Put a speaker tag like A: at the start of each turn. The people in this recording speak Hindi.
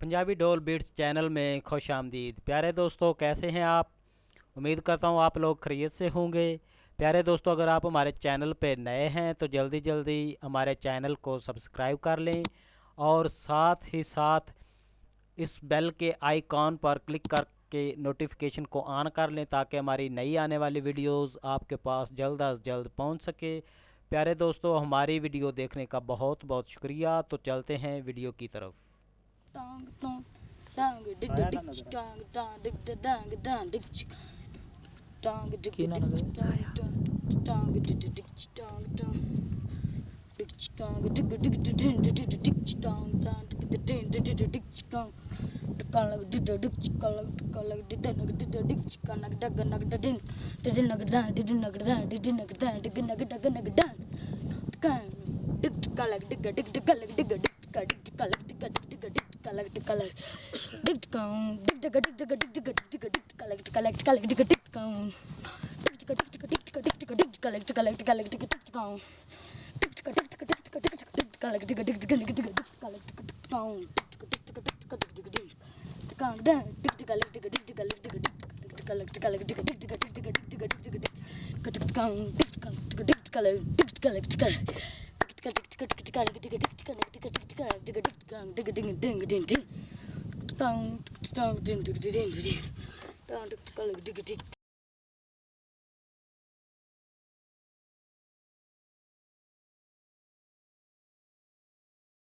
A: पंजाबी डोल बीट्स चैनल में खुश आमदीद। प्यारे दोस्तों, कैसे हैं आप? उम्मीद करता हूँ आप लोग खैरियत से होंगे। प्यारे दोस्तों, अगर आप हमारे चैनल पे नए हैं तो जल्दी जल्दी हमारे चैनल को सब्सक्राइब कर लें और साथ ही साथ इस बेल के आइकॉन पर क्लिक करके नोटिफिकेशन को ऑन कर लें ताकि हमारी नई आने वाली वीडियोस आपके पास जल्द अज जल्द पहुंच सके। प्यारे दोस्तों, हमारी वीडियो देखने का बहुत बहुत शुक्रिया। तो चलते हैं वीडियो की तरफ।